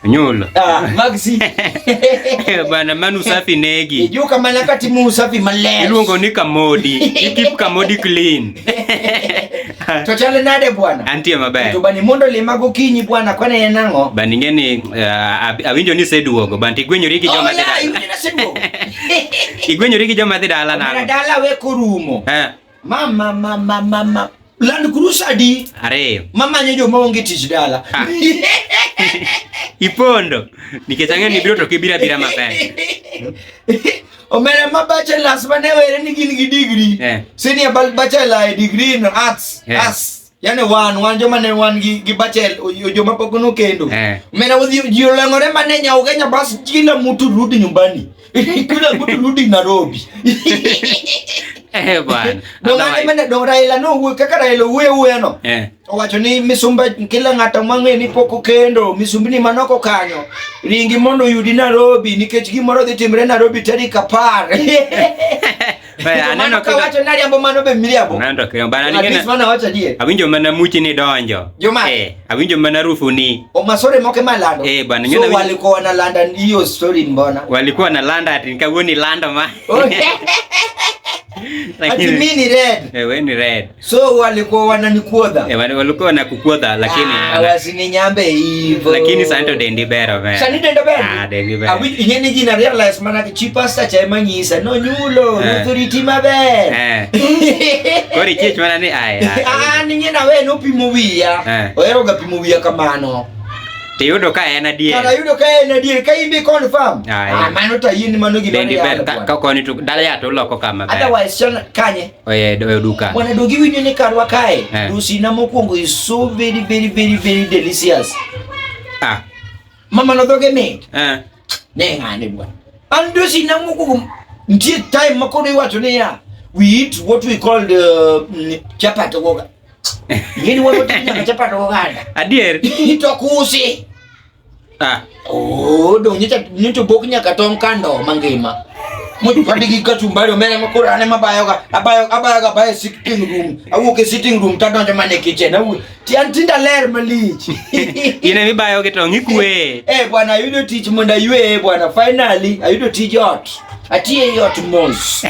Nyulo. Maxi. Bana manu safi negi. Ijuka manaka timu usafi maler. Iluongo ni Kamodi. Keep Kamodi clean. To chale nade bwana? Antie maber. To bani mondo limago kinyi bwana kwane enango. Bani ngeni awinjo ni seduogo banti gwenyori gi joma dhi dala. Iwinjo na seduogo. Igwenyori gi joma dhi dala na. Mana dala we korumo. Mama. Land Cruiser di. Are. Mama nyojo maonge tich dala. Ipondo. Nikech ang'eni biro to kibira maber. Omera ma bachelors mane were ni gin gi degree. Senior bachelor degree in arts. Yani wan joma ne wan gi bachelor joma pok no kendo. Omera ji olengore mane nyao Kenya bas kila mtu rudi nyumbani. Kila mtu rudi Nairobi. Bwana. Dongane mane dong Raila no wuo kaka Raila wuo no. Owacho ni misumba kila ng'ato mang'e ni pok kendo misumbni manoko kanyo ringi mondo yudi Nairobi nikech gimoro dhi timre Nairobi tarik 10. Aneno ka wacho nari ambo mano be miriambo. Nando ke bana ni gena. Mana wacho die. Awinjo mana muchi ni donjo. Awinjo mana rufu ni. O masore moke malando. Bana ngena. So walikuwa wanalanda hiyo story mbona? Walikuwa wanalanda ati nikagoni lando ma. Ati mini red. We ni red. So walikuwa wananikuodha. Walikuwa wanakukodha lakini wasininyambe hivyo. Lakini santo dendi bero man. Sani dendo bero. Dendi bero. Abi ingeni jina realize mana chipasta cha manyisa no nyulo authority maber. Kori chich mana ni ningena we no pimo wiya. Oyero ga pimo wiya kamano. Yudo ka en adier. Kana yudo ka en adier ka imbe confirm. Mano ta yin mano gi bende ber ka koni to dala ya to loko kama ber. Otherwise chon kanye. Do duka. Bwana dogi winyo ni karwa kae. Rusina mokwongo is so very delicious. Mama no doge me. Ne ngane bwana. Ando sina mokwongo ntie time makoro iwacho ni ya. We eat what we call the chapati goga. Yini wato tinya chapati goga. Adier. Ito kusi. Dong nito bok nyaka tong kando mangima. Mutu padigi kachumbari omena makoro ane mabayo ga sitting room. Awuke sitting room tadonjo mane kitchen. Tinda ler malich. Ine mibayo ge tong ikwe. Bwana ayudo tich monda ywe bwana finally ayudo tich ot. Atie yot mos.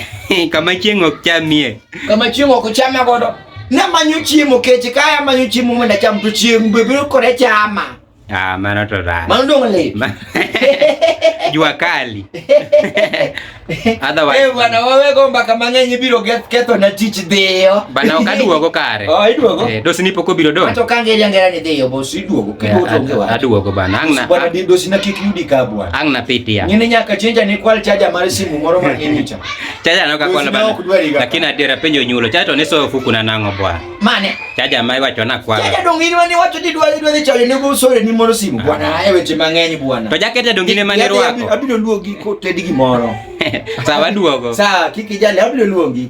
Kama chieng' ok chamie. Kama chieng' ok chama godo. Na manyo chiemo keche kaya manyo chiemo monda cham to chieng' bebiro kore chama. Mano to ra. Mano dong le. Jua kali. Otherwise. Bwana wawe gomba kama ng'eny biro ketho na tich dhiyo. Bana ok aduogo kare. Iduogo. Dosi ni poko biro do. Ato kange jangera ni dhiyo boss iduogo. Aduogo bana. Angna. Bwana dosi na kik yudi ka bwana. Angna pitia. Ngine nyaka chenja ni kwal charger mar simu moro ma ng'inyicha. Charger no ka kwala bana. Lakini adiera penjo nyulo. Charger to niso fuku na nango bwana. Mane? Charger mai wacho na kwala. Charger dong ni wani wacho di dwa charger ni go sore ni moro simu bwana. Weche mang'eny bwana. To jakete dongine manero wako. Abiro luogi ko tedi gimoro. Sawa duogo. Sawa kiki jale abiro luogi.